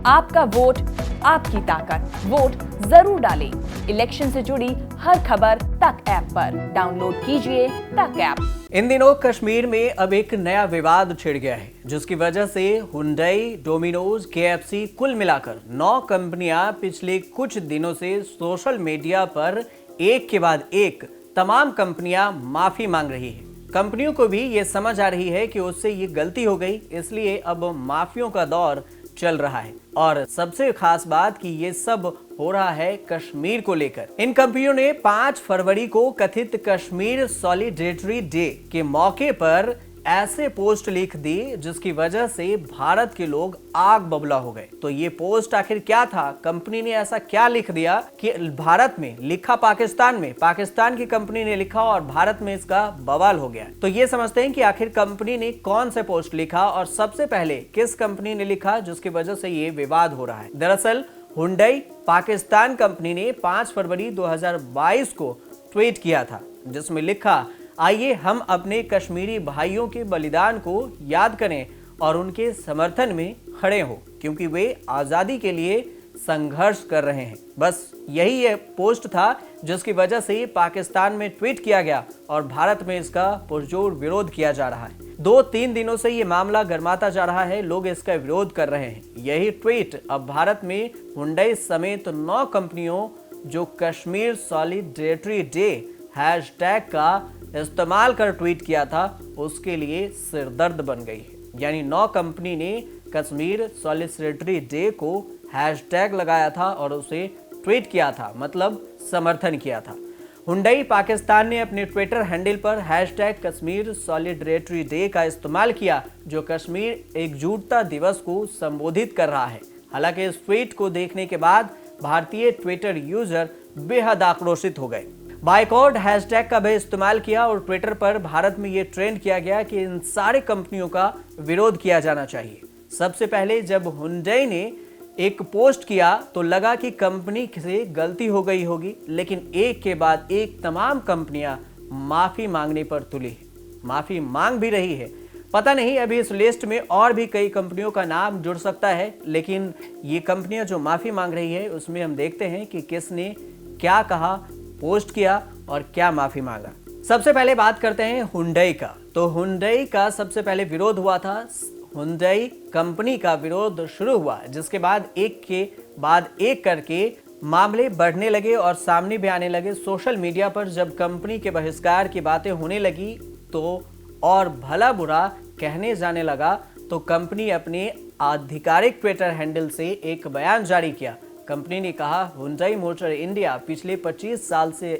आपका वोट आपकी ताकत, वोट जरूर डालें। इलेक्शन से जुड़ी हर खबर तक ऐप पर डाउनलोड कीजिए तक ऐप। इन दिनों कश्मीर में अब एक नया विवाद छिड़ गया है, जिसकी वजह से हुंडई, डोमिनोज, केएफसी कुल मिलाकर 9 कंपनियां पिछले कुछ दिनों से सोशल मीडिया पर एक के बाद एक तमाम कंपनियां माफी मांग रही है। कंपनियों को भी ये समझ आ रही है कि उससे ये गलती हो गई, इसलिए अब माफियों का दौर चल रहा है। और सबसे खास बात कि ये सब हो रहा है कश्मीर को लेकर। इन कंपनियों ने 5 फरवरी को कथित कश्मीर सॉलिडेरिटी डे के मौके पर ऐसे पोस्ट लिख दी जिसकी वजह से भारत के लोग आग बबूला हो गए। तो ये पोस्ट आखिर क्या था? कंपनी ने ऐसा क्या लिख दिया कि भारत में लिखा पाकिस्तान में, पाकिस्तान की कंपनी ने लिखा और भारत में इसका बवाल हो गया। तो ये समझते हैं कि आखिर कंपनी ने कौन से पोस्ट लिखा और सबसे पहले किस कंपनी ने लिखा जिसकी वजह से ये विवाद हो रहा है। दरअसल हुंडई पाकिस्तान कंपनी ने 5 फरवरी 2022 को ट्वीट किया था, जिसमें लिखा, आइए हम अपने कश्मीरी भाइयों के बलिदान को याद करें और उनके समर्थन में खड़े हो, क्योंकि वे आज़ादी के लिए संघर्ष कर रहे हैं। बस यही ये पोस्ट था जिसकी वजह से पाकिस्तान में ट्वीट किया गया और भारत में इसका पुरजोर विरोध किया जा रहा है। 2-3 दिनों से ये मामला गर्माता जा रहा है, लोग इसका विरोध कर रहे हैं। यही ट्वीट अब भारत में हुंडई समेत 9 कंपनियों जो कश्मीर सॉलिडेरिटी डे हैशटैग का इस्तेमाल कर ट्वीट किया था उसके लिए सिरदर्द बन गई है। यानी 9 कंपनी ने कश्मीर सॉलिडेरिटी डे को हैशटैग लगाया था और उसे ट्वीट किया था, मतलब समर्थन किया था। हुंडई पाकिस्तान ने अपने ट्विटर हैंडल पर हैशटैग कश्मीर सॉलिडेरिटी डे का इस्तेमाल किया, जो कश्मीर एकजुटता दिवस को संबोधित कर रहा है। हालांकि इस ट्वीट को देखने के बाद भारतीय ट्विटर यूजर बेहद आक्रोशित हो गए। बाइकॉट हैशटैग का भी इस्तेमाल किया और ट्विटर पर भारत में ये ट्रेंड किया गया कि इन सारे कंपनियों का विरोध किया जाना चाहिए। सबसे पहले जब हुंडई ने एक पोस्ट किया तो लगा कि कंपनी से गलती हो गई होगी, लेकिन एक के बाद एक तमाम कंपनियां माफी मांगने पर तुली है, माफी मांग भी रही है। पता नहीं अभी इस लिस्ट में और भी कई कंपनियों का नाम जुड़ सकता है, लेकिन ये कंपनियां जो माफी मांग रही है उसमें हम देखते हैं कि किसने क्या कहा, पोस्ट किया और क्या माफी मांगा। सबसे पहले बात करते हैं हुंडई का। तो हुंडई का सबसे पहले विरोध हुआ था, हुंडई कंपनी का विरोध शुरू हुआ, जिसके बाद एक के बाद एक करके मामले बढ़ने लगे और सामने भी आने लगे। सोशल मीडिया पर जब कंपनी के बहिष्कार की बातें होने लगी तो और भला बुरा कहने जाने लगा, तो कंपनी अपने आधिकारिक ट्विटर हैंडल से एक बयान जारी किया। कंपनी ने कहा, हुंडई मोटर इंडिया पिछले 25 साल से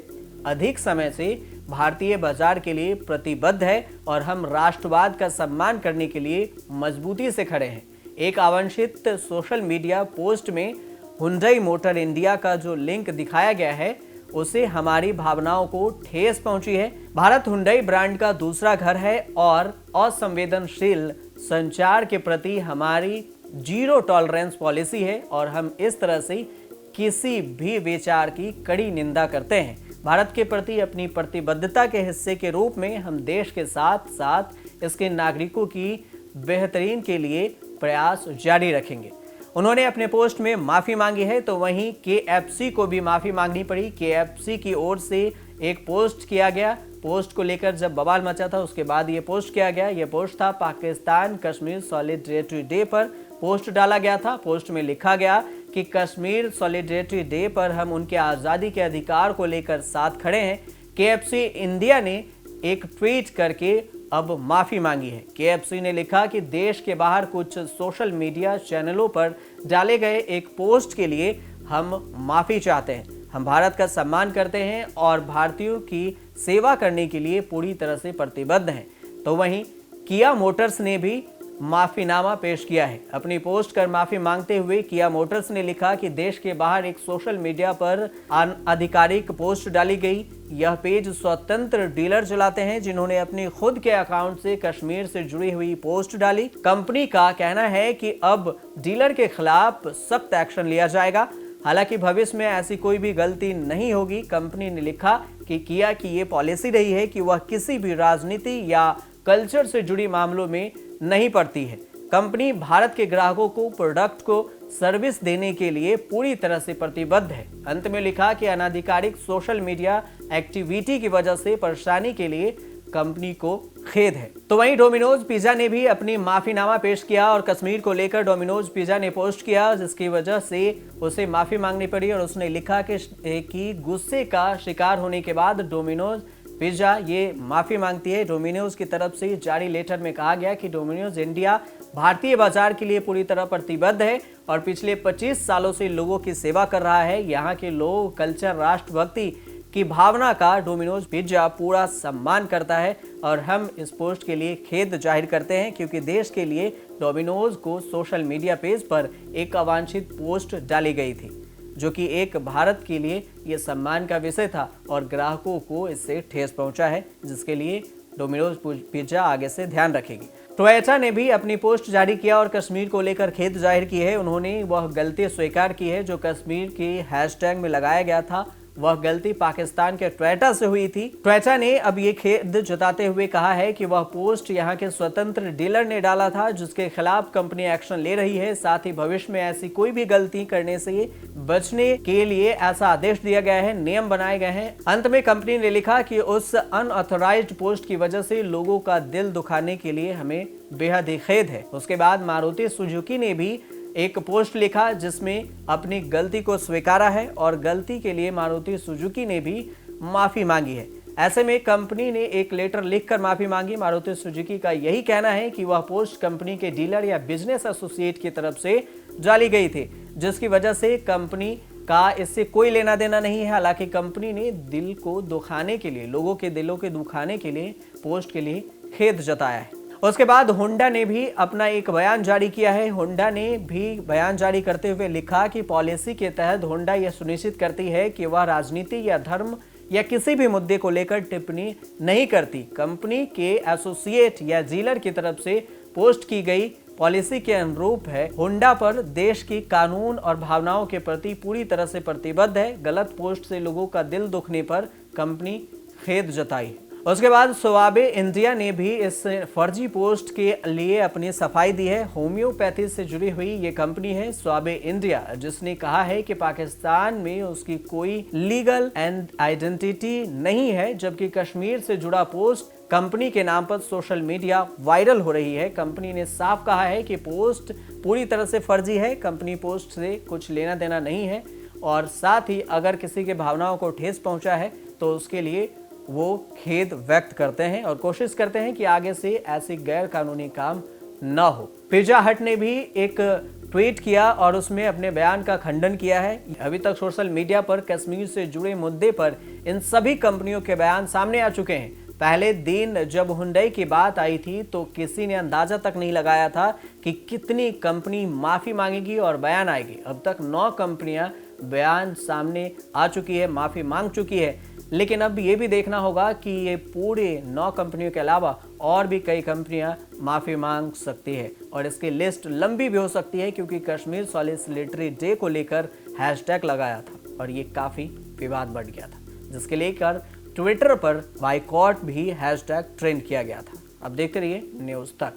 अधिक समय से भारतीय बाजार के लिए प्रतिबद्ध है और हम राष्ट्रवाद का सम्मान करने के लिए मजबूती से खड़े हैं। एक आवांशित सोशल मीडिया पोस्ट में हुंडई मोटर इंडिया का जो लिंक दिखाया गया है उसे हमारी भावनाओं को ठेस पहुंची है। भारत हुंडई ब्रांड का दूसरा घर है और असंवेदनशील संचार के प्रति हमारी जीरो टॉलरेंस पॉलिसी है और हम इस तरह से किसी भी विचार की कड़ी निंदा करते हैं। भारत के प्रति अपनी प्रतिबद्धता के हिस्से के रूप में हम देश के साथ साथ इसके नागरिकों की बेहतरीन के लिए प्रयास जारी रखेंगे। उन्होंने अपने पोस्ट में माफी मांगी है, तो वहीं केएफसी को भी माफी मांगनी पड़ी। केएफसी की ओर से एक पोस्ट किया गया। पोस्ट को लेकर जब बवाल मचा था उसके बाद ये पोस्ट किया गया। ये पोस्ट था पाकिस्तान कश्मीर सॉलिडेरिटी डे पर पोस्ट डाला गया था। पोस्ट में लिखा गया कि कश्मीर सॉलिडेरिटी डे पर हम उनके आज़ादी के अधिकार को लेकर साथ खड़े हैं। केएफसी इंडिया ने एक ट्वीट करके अब माफी मांगी है। केएफसी ने लिखा कि देश के बाहर कुछ सोशल मीडिया चैनलों पर डाले गए एक पोस्ट के लिए हम माफी चाहते हैं। हम भारत का सम्मान करते हैं और भारतीयों की सेवा करने के लिए पूरी तरह से प्रतिबद्ध हैं। तो वहीं किया मोटर्स ने भी माफीनामा पेश किया है। अपनी पोस्ट कर माफी मांगते हुए किया मोटर्स ने लिखा कि देश के बाहर एक सोशल मीडिया पर अनआधिकारिक पोस्ट डाली गई। यह पेज स्वतंत्र डीलर चलाते हैं जिन्होंने अपने खुद के अकाउंट से कश्मीर से जुड़ी हुई पोस्ट डाली। कंपनी का कहना है कि अब डीलर के खिलाफ सख्त एक्शन लिया जाएगा। हालांकि भविष्य में ऐसी कोई भी गलती नहीं होगी। कंपनी ने लिखा कि किया कि ये पॉलिसी रही है कि वह किसी भी राजनीति या कल्चर से जुड़ी मामलों में नहीं पड़ती है। कंपनी भारत के ग्राहकों को प्रोडक्ट को सर्विस देने के लिए पूरी तरह से प्रतिबद्ध है। अंत में लिखा कि अनाधिकारिक सोशल मीडिया एक्टिविटी की वजह से परेशानी के लिए कंपनी को खेद है। तो वहीं डोमिनोज पिज्जा ने भी अपनी माफीनामा पेश किया और कश्मीर को लेकर डोमिनोज पिज्जा ने पोस्ट किया, जिसकी वजह से उसे माफी मांगनी पड़ी और उसने लिखा कि गुस्से का शिकार होने के बाद डोमिनोज पिज्जा ये माफी मांगती है। डोमिनोज की तरफ से जारी लेटर में कहा गया कि डोमिनोज इंडिया भारतीय बाजार के लिए पूरी तरह प्रतिबद्ध है और पिछले 25 सालों से लोगों की सेवा कर रहा है। यहाँ के लोग कल्चर, राष्ट्रभक्ति की भावना का डोमिनोज पिज्जा पूरा सम्मान करता है और हम इस पोस्ट के लिए खेद जाहिर करते हैं, क्योंकि देश के लिए डोमिनोज को सोशल मीडिया पेज पर एक अवांछित पोस्ट डाली गई थी, जो कि एक भारत के लिए ये सम्मान का विषय था और ग्राहकों को इससे ठेस पहुंचा है, जिसके लिए डोमिनोज पिज्जा आगे से ध्यान रखेगी। टोयोटा ने भी अपनी पोस्ट जारी किया और कश्मीर को लेकर खेद जाहिर की है। उन्होंने वह गलती स्वीकार की है जो कश्मीर के हैशटैग में लगाया गया था। वह गलती पाकिस्तान के टोयोटा से हुई थी। टोयोटा ने अब ये खेद जताते हुए कहा है कि वह पोस्ट यहां के स्वतंत्र डीलर ने डाला था, जिसके खिलाफ कंपनी एक्शन ले रही है। साथ ही भविष्य में ऐसी कोई भी गलती करने से बचने के लिए ऐसा आदेश दिया गया है, नियम बनाए गए हैं। अंत में कंपनी ने लिखा कि उस अनऑथराइज्ड पोस्ट की वजह से लोगों का दिल दुखाने के लिए हमें बेहद ही खेद है। उसके बाद मारुति सुजुकी ने भी एक पोस्ट लिखा जिसमें अपनी गलती को स्वीकारा है और गलती के लिए मारुति सुजुकी ने भी माफी मांगी है। ऐसे में कंपनी ने एक लेटर लिखकर माफी मांगी। मारुति सुजुकी का यही कहना है कि वह पोस्ट कंपनी के डीलर या बिजनेस एसोसिएट की तरफ से डाली गई थी, जिसकी वजह से कंपनी का इससे कोई लेना देना नहीं है। हालांकि कंपनी ने दिल को दुखाने के लिए, लोगों के दिलों के दुखाने के लिए पोस्ट के लिए खेद जताया है। उसके बाद होंडा ने भी अपना एक बयान जारी किया है। होंडा ने भी बयान जारी करते हुए लिखा कि पॉलिसी के तहत होंडा यह सुनिश्चित करती है कि वह राजनीति या धर्म या किसी भी मुद्दे को लेकर टिप्पणी नहीं करती। कंपनी के एसोसिएट या डीलर की तरफ से पोस्ट की गई पॉलिसी के अनुरूप है। होंडा पर देश की कानून और भावनाओं के प्रति पूरी तरह से प्रतिबद्ध है। गलत पोस्ट से लोगों का दिल दुखने पर कंपनी खेद जताई। उसके बाद स्वाबे इंडिया ने भी इस फर्जी पोस्ट के लिए अपनी सफाई दी है। होम्योपैथी से जुड़ी हुई ये कंपनी है स्वाबे इंडिया, जिसने कहा है कि पाकिस्तान में उसकी कोई लीगल एंड आइडेंटिटी नहीं है, जबकि कश्मीर से जुड़ा पोस्ट कंपनी के नाम पर सोशल मीडिया वायरल हो रही है। कंपनी ने साफ कहा है कि पोस्ट पूरी तरह से फर्जी है। कंपनी पोस्ट से कुछ लेना देना नहीं है और साथ ही अगर किसी के भावनाओं को ठेस पहुंचा है तो उसके लिए वो खेद व्यक्त करते हैं और कोशिश करते हैं कि आगे से ऐसे गैर कानूनी काम न हो। पिज्जा हट ने भी एक ट्वीट किया और उसमें अपने बयान का खंडन किया है। अभी तक सोशल मीडिया पर कश्मीर से जुड़े मुद्दे पर इन सभी कंपनियों के बयान सामने आ चुके हैं। पहले दिन जब हुंडई की बात आई थी तो किसी ने अंदाजा तक नहीं लगाया था कि कितनी कंपनी माफी मांगेगी और बयान आएगी। अब तक 9 कंपनियां बयान सामने आ चुकी है, माफी मांग चुकी है। लेकिन अब ये भी देखना होगा कि ये पूरे 9 कंपनियों के अलावा और भी कई कंपनियां माफ़ी मांग सकती है और इसकी लिस्ट लंबी भी हो सकती है, क्योंकि कश्मीर सॉलिसिलेटरी डे को लेकर हैशटैग लगाया था और ये काफ़ी विवाद बढ़ गया था, जिसके लेकर ट्विटर पर बाइकॉट भी हैशटैग ट्रेंड किया गया था। अब देखते रहिए न्यूज़ तक।